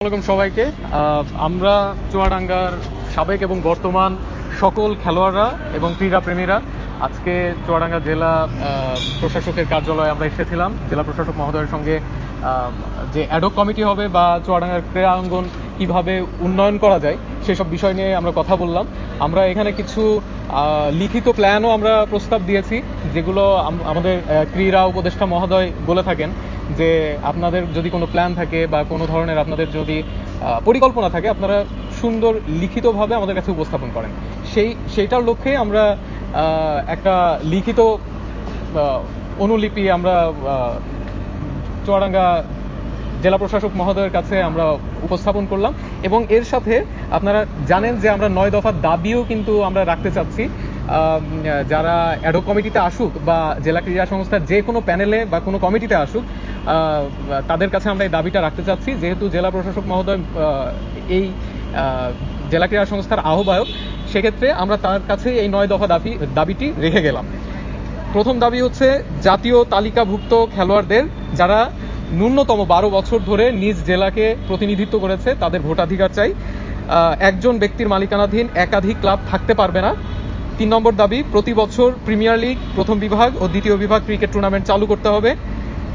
আসসালামু আলাইকুম সবাইকে। আমরা চুয়াডাঙ্গার সাবেক এবং বর্তমান সকল খেলোয়াড়রা এবং ক্রীড়াপ্রেমীরা আজকে চুয়াডাঙ্গা জেলা প্রশাসকের কার্যালয়ে আমরা এসেছিলাম। জেলা প্রশাসক মহোদয়ের সঙ্গে যে অ্যাডহক কমিটি হবে বা চুয়াডাঙ্গার ক্রীড়া অঙ্গন কীভাবে উন্নয়ন করা যায় সেসব বিষয় নিয়ে আমরা কথা বললাম। আমরা এখানে কিছু লিখিত প্ল্যানও আমরা প্রস্তাব দিয়েছি, যেগুলো আমাদের ক্রীড়া উপদেষ্টা মহোদয় বলে থাকেন যে আপনাদের যদি কোনো প্ল্যান থাকে বা কোনো ধরনের আপনাদের যদি পরিকল্পনা থাকে আপনারা সুন্দর লিখিতভাবে আমাদের কাছে উপস্থাপন করেন। সেইটার লক্ষ্যে আমরা একটা লিখিত অনুলিপি আমরা চুয়াডাঙ্গা জেলা প্রশাসক মহোদয়ের কাছে আমরা উপস্থাপন করলাম। এবং এর সাথে আপনারা জানেন যে আমরা 9 দফার দাবিও কিন্তু আমরা রাখতে চাচ্ছি। যারা অ্যাডহক কমিটিতে আসুক বা জেলা ক্রীড়া সংস্থার যে কোনো প্যানেলে বা কোনো কমিটিতে আসুক, তাদের কাছে আমরা এই দাবিটা রাখতে চাচ্ছি। যেহেতু জেলা প্রশাসক মহোদয় এই জেলা ক্রীড়া সংস্থার আহ্বায়ক, সেক্ষেত্রে আমরা তার কাছে এই 9 দফা দাবিটি রেখে গেলাম। প্রথম দাবি হচ্ছে জাতীয় তালিকাভুক্ত খেলোয়াড়দের যারা ন্যূনতম 12 বছর ধরে নিজ জেলাকে প্রতিনিধিত্ব করেছে তাদের ভোটাধিকার চাই। একজন ব্যক্তির মালিকানাধীন একাধিক ক্লাব থাকতে পারবে না। 3 নম্বর দাবি, প্রতি বছর প্রিমিয়ার লিগ, প্রথম বিভাগ ও দ্বিতীয় বিভাগ ক্রিকেট টুর্নামেন্ট চালু করতে হবে।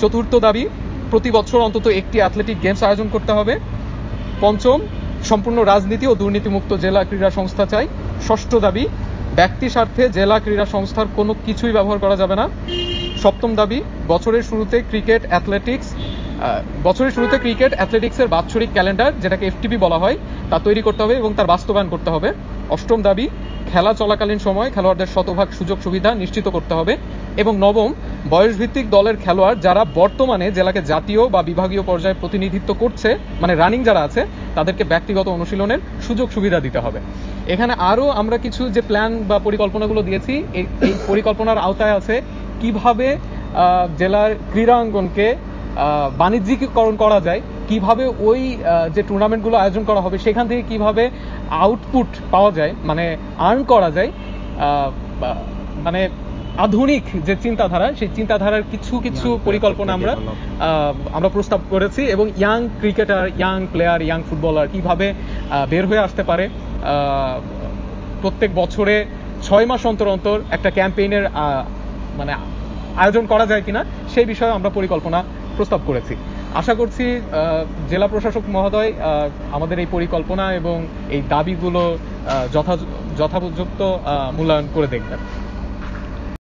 চতুর্থ দাবি, প্রতি বছর অন্তত একটি অ্যাথলেটিক গেমস আয়োজন করতে হবে। পঞ্চম, সম্পূর্ণ রাজনীতি ও দুর্নীতিমুক্ত জেলা ক্রীড়া সংস্থা চাই। ষষ্ঠ দাবি, ব্যক্তি স্বার্থে জেলা ক্রীড়া সংস্থার কোনো কিছুই ব্যবহার করা যাবে না। সপ্তম দাবি, বছরের শুরুতে ক্রিকেট অ্যাথলেটিক্সের বাৎসরিক ক্যালেন্ডার, যেটাকে এফটিপি বলা হয়, তা তৈরি করতে হবে এবং তার বাস্তবায়ন করতে হবে। অষ্টম দাবি, খেলা চলাকালীন সময় খেলোয়াড়দের শতভাগ সুযোগ সুবিধা নিশ্চিত করতে হবে। এবং নবম, বয়সভিত্তিক দলের খেলোয়াড় যারা বর্তমানে জেলাকে জাতীয় বা বিভাগীয় পর্যায়ে প্রতিনিধিত্ব করছে, মানে রানিং যারা আছে, তাদেরকে ব্যক্তিগত অনুশীলনের সুযোগ সুবিধা দিতে হবে। এখানে আরও আমরা কিছু যে প্ল্যান বা পরিকল্পনাগুলো দিয়েছি, এই পরিকল্পনার আওতায় আছে কিভাবে জেলার ক্রীড়াঙ্গনকে বাণিজ্যিকীকরণ করা যায়, কিভাবে ওই যে টুর্নামেন্টগুলো আয়োজন করা হবে সেখান থেকে কিভাবে আউটপুট পাওয়া যায়, মানে আর্ন করা যায়, মানে আধুনিক যে চিন্তাধারা, সেই চিন্তাধারার কিছু পরিকল্পনা আমরা প্রস্তাব করেছি। এবং young cricketer, young player, young footballer কিভাবে বের হয়ে আসতে পারে, প্রত্যেক বছরে 6 মাস অন্তর অন্তর একটা ক্যাম্পেইনের মানে আয়োজন করা যায় কিনা সেই বিষয়ে আমরা পরিকল্পনা প্রস্তাব করেছি। আশা করছি জেলা প্রশাসক মহোদয় আমাদের এই পরিকল্পনা এবং এই দাবিগুলো যথাযথ মূল্যায়ন করে দেখবেন।